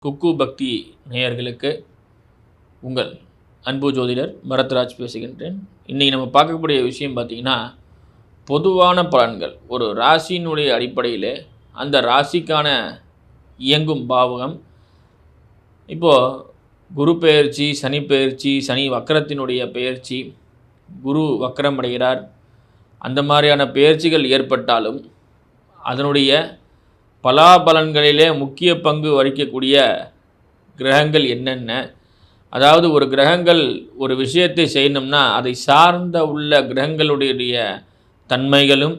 குக்கு பக்தி நேயர்களுக்கு உங்கள் அன்பு ஜோதிடர் பரத்ராஜ் பேசுகின்றேன். இன்றைக்கி நம்ம பார்க்கக்கூடிய விஷயம் பார்த்திங்கன்னா, பொதுவான பலன்கள். ஒரு ராசியினுடைய அடிப்படையில் அந்த ராசிக்கான இயங்கும் பாவகம். இப்போது குரு பெயர்ச்சி, சனி பெயர்ச்சி, சனி வக்கரத்தினுடைய பெயர்ச்சி, குரு வக்கரம் அடைகிறார், அந்த மாதிரியான பெயர்ச்சிகள் ஏற்பட்டாலும் அதனுடைய பலாபலன்களிலே முக்கிய பங்கு வகிக்கக்கூடிய கிரகங்கள் என்னென்ன, அதாவது ஒரு கிரகங்கள் ஒரு விஷயத்தை செய்யணும்னா அதை சார்ந்த உள்ள கிரகங்களுடைய தன்மைகளும்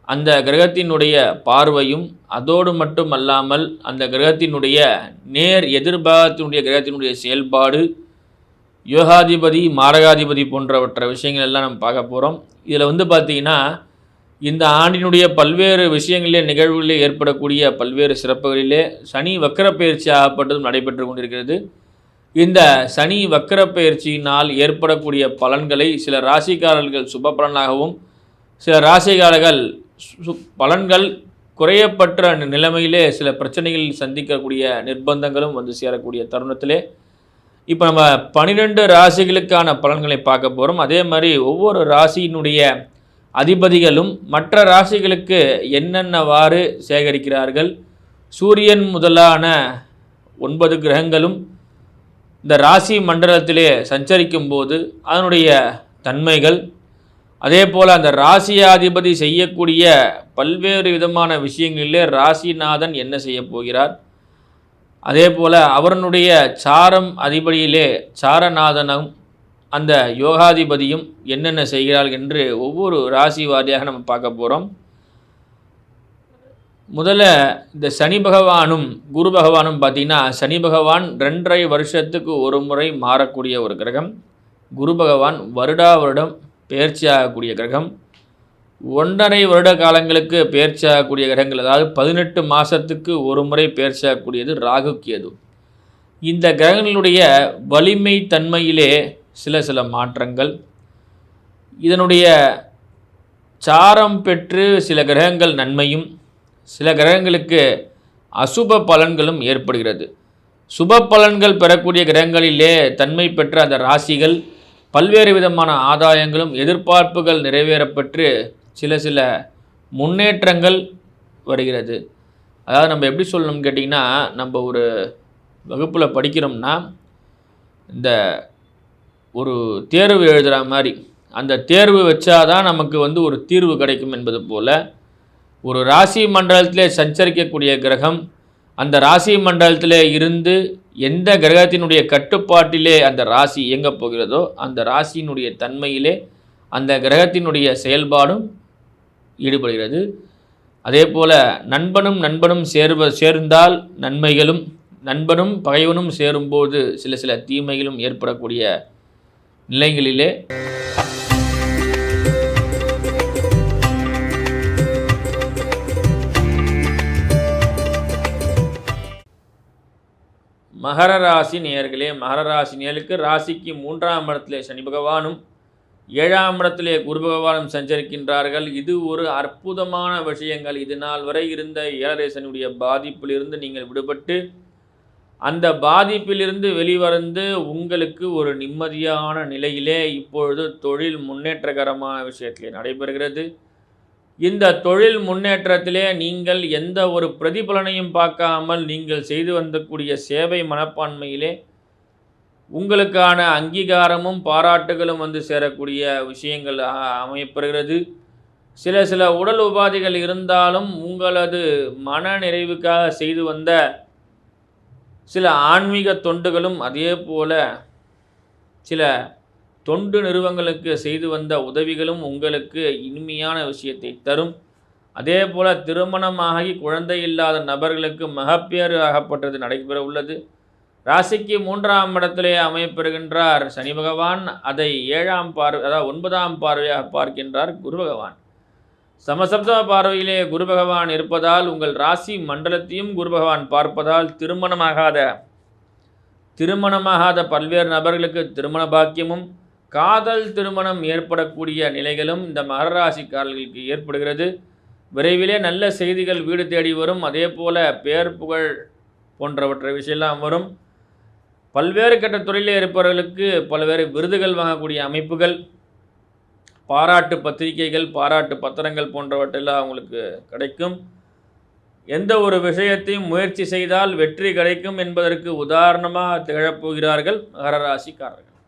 அந்த கிரகத்தினுடைய பார்வையும், அதோடு மட்டும் அல்லாமல் அந்த கிரகத்தினுடைய நேர் எதிர்பாகத்தினுடைய கிரகத்தினுடைய செயல்பாடு, யோகாதிபதி மாரகாதிபதி போன்றவற்ற விஷயங்கள் எல்லாம் நம்ம பார்க்க போகிறோம். இதில் பார்த்திங்கன்னா, இந்த ஆண்டினுடைய பல்வேறு விஷயங்களிலே நிகழ்வுகளிலே ஏற்படக்கூடிய பல்வேறு சிறப்புகளிலே சனி வக்கர பயிற்சி ஆகப்பட்டதும் நடைபெற்று கொண்டிருக்கிறது. இந்த சனி வக்கர பயிற்சியினால் ஏற்படக்கூடிய பலன்களை சில ராசிக்காரர்கள் சுப பலனாகவும், சில ராசிக்காரர்கள் பலன்கள் குறையப்பட்ட நிலைமையிலே சில பிரச்சனைகள் சந்திக்கக்கூடிய நிர்பந்தங்களும் சேரக்கூடிய தருணத்திலே இப்போ நம்ம 12 ராசிகளுக்கான பலன்களை பார்க்க போகிறோம். அதே மாதிரி ஒவ்வொரு ராசியினுடைய அதிபதிகளும் மற்ற ராசிகளுக்கு என்னென்னவாறு சேகரிக்கிறார்கள், சூரியன் முதலான 9 கிரகங்களும் இந்த ராசி மண்டலத்திலே சஞ்சரிக்கும் போது அதனுடைய தன்மைகள், அதே போல் அந்த ராசியாதிபதி செய்யக்கூடிய பல்வேறு விதமான விஷயங்களிலே ராசிநாதன் என்ன செய்ய போகிறார், அதே போல் அவரனுடைய சாரம் அதிபதியிலே சாரநாதனும் அந்த யோகாதிபதியும் என்னென்ன செய்கிறார்கள் என்று ஒவ்வொரு ராசி வாரியாக நம்ம பார்க்க போகிறோம். முதல்ல இந்த சனி பகவானும் குரு பகவானும் பார்த்திங்கன்னா, சனி பகவான் 2.5 வருஷத்துக்கு ஒரு முறை மாறக்கூடிய ஒரு கிரகம். குரு பகவான் வருடம் பெயர்ச்சி ஆகக்கூடிய கிரகம். 1.5 வருட காலங்களுக்கு பெயர்ச்சி ஆகக்கூடிய கிரகங்கள், அதாவது 18 மாதத்துக்கு ஒரு முறை பெயர்ச்சி ஆகக்கூடியது ராகு கேது. இந்த கிரகங்களுடைய வலிமை தன்மையிலே சில மாற்றங்கள், இதனுடைய சாரம் பெற்று சில கிரகங்கள் நன்மையும் சில கிரகங்களுக்கு அசுப பலன்களும் ஏற்படுகிறது. சுப பலன்கள் பெறக்கூடிய கிரகங்களிலே தன்மை பெற்ற அந்த ராசிகள் பல்வேறு விதமான ஆதாயங்களும் எதிர்பார்ப்புகள் நிறைவேறப்பெற்று சில முன்னேற்றங்கள் வருகிறது. அதாவது நம்ம எப்படி சொல்லணும்னு கேட்டிங்கன்னா, நம்ம ஒரு வகுப்பில் படிக்கிறோம்னா இந்த ஒரு தேர்வு எழுதுகிற மாதிரி அந்த தேர்வு வச்சாதான் நமக்கு ஒரு தீர்வு கிடைக்கும் என்பது போல், ஒரு ராசி மண்டலத்திலே சஞ்சரிக்கக்கூடிய கிரகம் அந்த ராசி மண்டலத்திலே இருந்து எந்த கிரகத்தினுடைய கட்டுப்பாட்டிலே அந்த ராசி இயங்கப் போகிறதோ அந்த ராசியினுடைய தன்மையிலே அந்த கிரகத்தினுடைய செயல்பாடும் ஈடுபடுகிறது. அதே போல் நண்பனும் சேர்ந்தால் நன்மைகளும், நண்பனும் பகைவனும் சேரும்போது சில தீமைகளும் ஏற்படக்கூடிய நிலைகளிலே மகர ராசி நேயர்களே, மகர ராசி நேயர்களுக்கு ராசிக்கு 3ஆம் இடத்திலே சனி பகவானும் 7ஆம் இடத்திலே குரு பகவானும் சஞ்சரிக்கின்றார்கள். இது ஒரு அற்புதமான விஷயங்கள். இது நாள் வரை இருந்த 7.5 சனியுடைய பாதிப்பிலிருந்து நீங்கள் விடுபட்டு அந்த பாதிப்பிலிருந்து வெளிவந்து உங்களுக்கு ஒரு நிம்மதியான நிலையிலே இப்பொழுது தொழில் முன்னேற்றகரமான விஷயத்திலே நடைபெறுகிறது. இந்த தொழில் முன்னேற்றத்திலே நீங்கள் எந்த ஒரு பிரதிபலனையும் பார்க்காமல் நீங்கள் செய்து வந்தக்கூடிய சேவை மனப்பான்மையிலே உங்களுக்கான அங்கீகாரமும் பாராட்டுகளும் சேரக்கூடிய விஷயங்கள் அமையப்பெறுகிறது. சில உடல் உபாதைகள் இருந்தாலும் உங்களது மன நிறைவுக்காக செய்து வந்த சில ஆன்மீக தொண்டுகளும், அதே போல் சில தொண்டு நிறுவனங்களுக்கு செய்து வந்த உதவிகளும் உங்களுக்கு இனிமையான விஷயத்தை தரும். அதே போல் திருமணமாகி குழந்தை இல்லாத நபர்களுக்கு மகப்பேறு ஆகப்பட்டது நடைபெற உள்ளது. ராசிக்கு 3ஆம் இடத்திலே அமையப்பெறுகின்றார் சனி பகவான். அதை 7ஆம் பார்வை, அதாவது 9ஆம் பார்வையாக பார்க்கின்றார் குரு பகவான். சமசப்த பார்வையிலே குரு பகவான் இருப்பதால் உங்கள் ராசி மண்டலத்தையும் குரு பகவான் பார்ப்பதால் திருமணமாகாத பல்வேறு நபர்களுக்கு திருமண பாக்கியமும் காதல் திருமணம் ஏற்படக்கூடிய நிலைகளும் இந்த மகர ராசிக்காரர்களுக்கு ஏற்படுகிறது. விரைவிலே நல்ல செய்திகள் வீடு தேடி வரும். அதே போல் பேர் புகழ் போன்றவற்றை விஷயம்லாம் வரும். பல்வேறு கட்ட துறையில் இருப்பவர்களுக்கு பல்வேறு விருதுகள் வாங்கக்கூடிய அமைப்புகள், பாராட்டு பத்திரிகைகள், பாராட்டு பத்திரங்கள் போன்றவற்றெல்லாம் அவங்களுக்கு கிடைக்கும். எந்த ஒரு விஷயத்தையும் முயற்சி செய்தால் வெற்றி கிடைக்கும் என்பதற்கு உதாரணமாக திகழப்போகிறார்கள் மகர ராசிக்காரர்கள்.